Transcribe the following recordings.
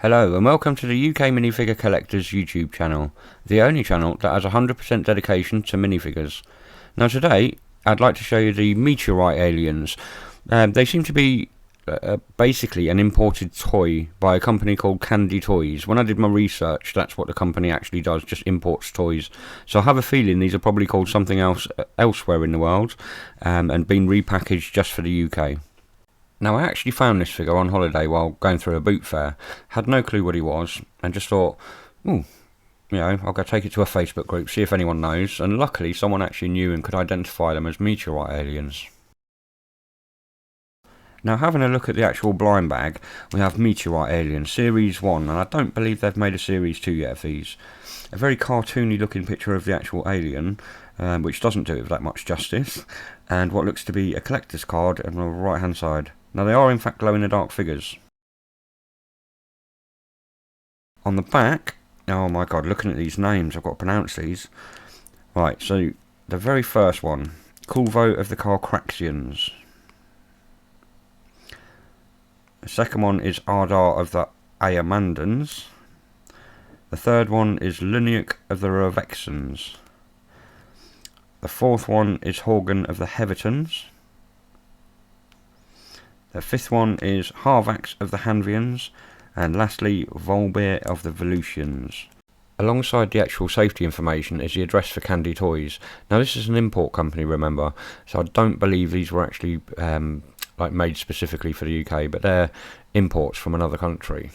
Hello and welcome to the UK Minifigure Collectors YouTube channel, the only channel that has 100% dedication to minifigures. Now today I'd like to show you the Meteorite Aliens. They seem to be basically an imported toy by a company called Candy Toys. When I did my research, that's what the company actually does, just imports toys. So I have a feeling these are probably called something else elsewhere in the world and been repackaged just for the UK. Now I actually found this figure on holiday while going through a boot fair, had no clue what he was, and just thought, I'll go take it to a Facebook group, see if anyone knows, and luckily someone actually knew and could identify them as Meteorite Aliens. Now having a look at the actual blind bag, we have Meteorite Aliens Series 1, and I don't believe they've made a Series 2 yet of these. A very cartoony looking picture of the actual alien, which doesn't do it that much justice, and what looks to be a collector's card on the right hand side. Now they are in fact glow in the dark figures. On the back, oh my god, looking at these names, I've got to pronounce these. Right, so the very first one, Colvo of the Carcraxians. The second one is Ardar of the Iamandans. The third one is Lunak of the Rovexans. The fourth one is Horgan of the Hevertons. The fifth one is Harvax of the Hanvians, and lastly Volbear of the Volusians. Alongside the actual safety information is the address for Candy Toys. Now this is an import company, remember, so I don't believe these were actually made specifically for the UK, but they're imports from another country.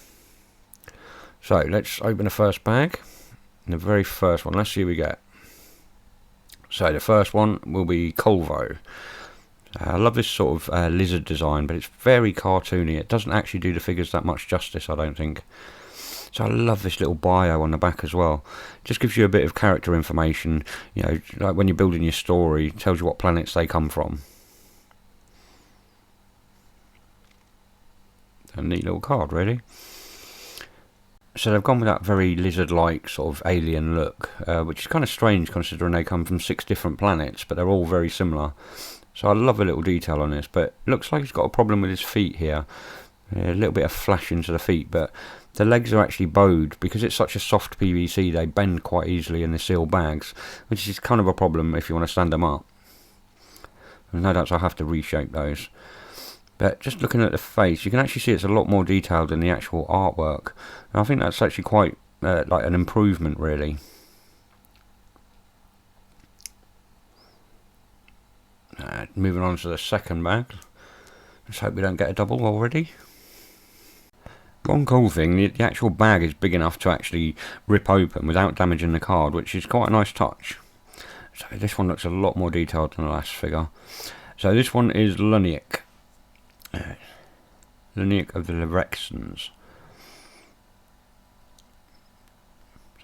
So let's open the first bag, and the very first one, let's see what we get. So the first one will be Colvo. I love this sort of lizard design, but it's very cartoony. It doesn't actually do the figures that much justice, I don't think. So I love this little bio on the back as well. It just gives you a bit of character information, you know, like when you're building your story, it tells you what planets they come from. A neat little card, really. So they've gone with that very lizard-like sort of alien look, which is kind of strange considering they come from 6 different planets, but they're all very similar. So I love a little detail on this, but it looks like he's got a problem with his feet here. A little bit of flashing to the feet, but the legs are actually bowed. Because it's such a soft PVC, they bend quite easily in the sealed bags, which is kind of a problem if you want to stand them up. And no doubt I'll have to reshape those. But just looking at the face, you can actually see it's a lot more detailed than the actual artwork. And I think that's actually quite like an improvement, really. Moving on to the second bag. Let's hope we don't get a double already. One cool thing, the actual bag is big enough to actually rip open without damaging the card, which is quite a nice touch. So this one looks a lot more detailed than the last figure. So this one is Lunak. Lunak of the Rovexans.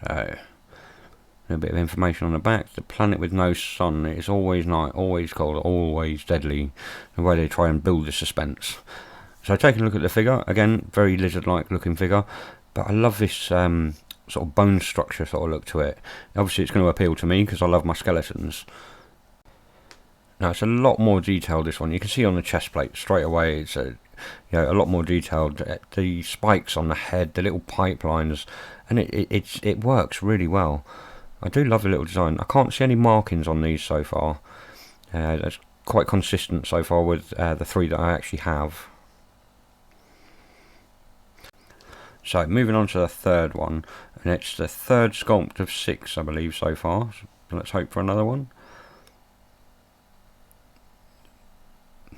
So a bit of information on the back. The planet with no sun. It is always night, always cold, always deadly. The way they try and build the suspense. So taking a look at the figure, again, very lizard-like looking figure. But I love this sort of bone structure sort of look to it. Obviously it's going to appeal to me because I love my skeletons. Now it's a lot more detailed, this one. You can see on the chest plate straight away it's a lot more detailed. The spikes on the head, the little pipelines, and it works really well. I do love the little design. I can't see any markings on these so far. That's quite consistent so far with the 3 that I actually have. So moving on to the third one, and it's the third sculpt of 6 I believe so far. So let's hope for another one.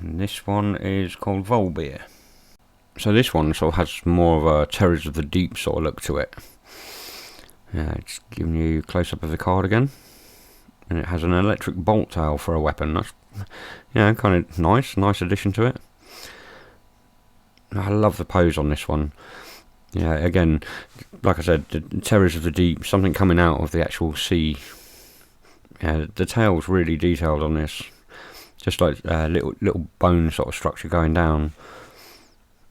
And this one is called Volbear. So this one sort of has more of a Terrors of the Deep sort of look to it. It's giving you a close-up of the card again. And it has an electric bolt tail for a weapon. That's, kind of nice addition to it. I love the pose on this one. Yeah, again, like I said, the Terrors of the Deep, something coming out of the actual sea. Yeah, the tail's really detailed on this. Just like a little bone sort of structure going down.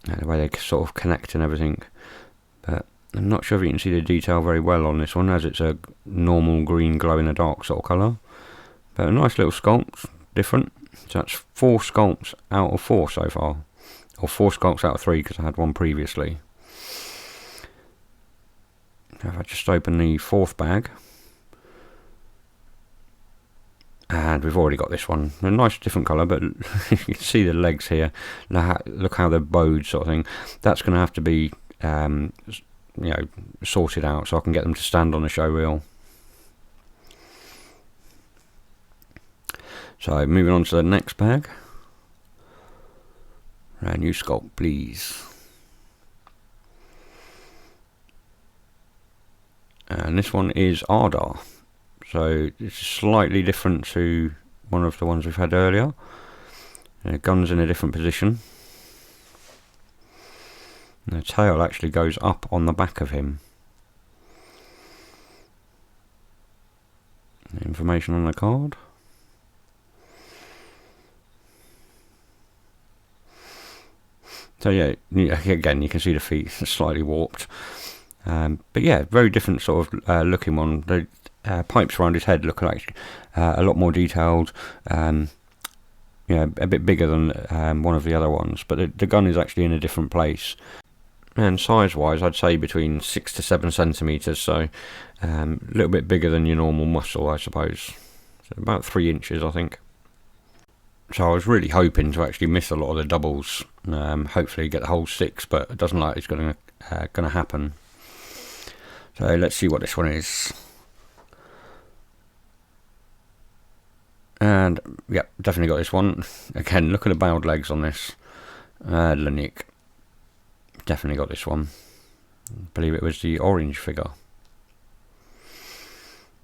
The way they sort of connect and everything. But I'm not sure if you can see the detail very well on this one, as it's a normal green glow in the dark sort of colour. But a nice little sculpt, different. So that's 4 sculpts out of 4 so far. Or 4 sculpts out of 3 because I had one previously. If I just open the fourth bag, and we've already got this one. A nice different colour, but you can see the legs here. Look how they're bowed, sort of thing. That's going to have to be, sorted out so I can get them to stand on the show reel. So moving on to the next bag. New sculpt, please. And this one is Ardar. So it's slightly different to one of the ones we've had earlier. The gun's in a different position. And the tail actually goes up on the back of him. Information on the card. So yeah, again you can see the feet slightly warped. But yeah, very different sort of looking one. The pipes around his head look like a lot more detailed. A bit bigger than one of the other ones. But the gun is actually in a different place. And size-wise, I'd say between 6 to 7 centimeters. So a little bit bigger than your normal muscle, I suppose. So about 3 inches, I think. So I was really hoping to actually miss a lot of the doubles, hopefully get the whole 6, but it doesn't look like it's going to happen. So let's see what this one is. And yeah, definitely got this one. Again, look at the bowed legs on this. Lunak. Definitely got this one. I believe it was the orange figure.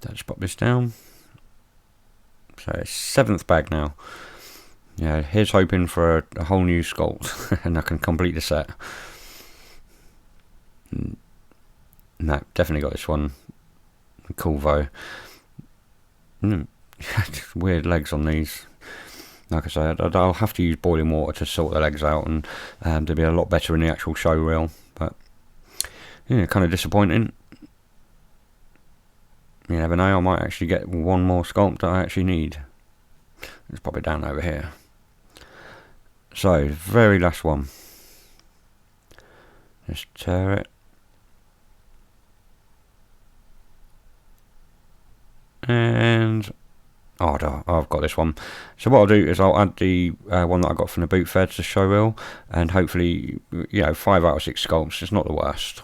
Let's pop this down. So it's 7th bag now. Yeah, here's hoping for a whole new sculpt and I can complete the set. No, definitely got this one. Colvo. Weird legs on these. Like I said, I'll have to use boiling water to sort the legs out, and they'll be a lot better in the actual show reel. But yeah, kind of disappointing. You never know, I might actually get one more sculpt that I actually need. Let's pop it down over here. So, very last one. Just tear it. And Ardar, I've got this one. So what I'll do is I'll add the one that I got from the boot fair to the show reel, and hopefully, 5 out of 6 sculpts is not the worst.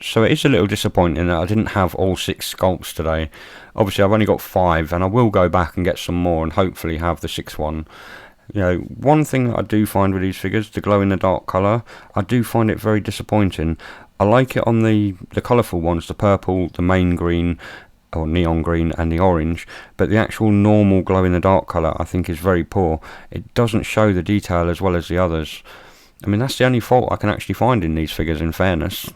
So it is a little disappointing that I didn't have all 6 sculpts today. Obviously I've only got 5, and I will go back and get some more and hopefully have the 6th one. You know, one thing that I do find with these figures, the glow in the dark colour, I do find it very disappointing. I like it on the colourful ones, the purple, the main green, or neon green, and the orange, but the actual normal glow in the dark colour I think is very poor. It doesn't show the detail as well as the others. I mean, that's the only fault I can actually find in these figures, in fairness.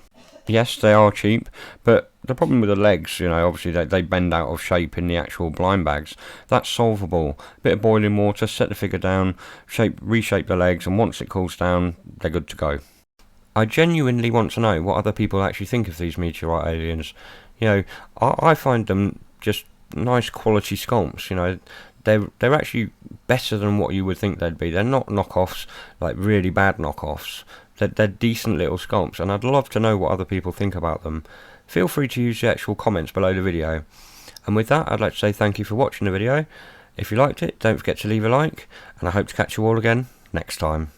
Yes, they are cheap, but the problem with the legs, you know, obviously they bend out of shape in the actual blind bags. That's solvable. Bit of boiling water, set the figure down, reshape the legs, and once it cools down, they're good to go. I genuinely want to know what other people actually think of these Meteorite Aliens. You know, I find them just nice quality sculpts, you know. They're actually better than what you would think they'd be. They're not knockoffs, like really bad knockoffs. They're decent little sculpts, and I'd love to know what other people think about them. Feel free to use the actual comments below the video. And with that, I'd like to say thank you for watching the video. If you liked it, don't forget to leave a like, and I hope to catch you all again next time.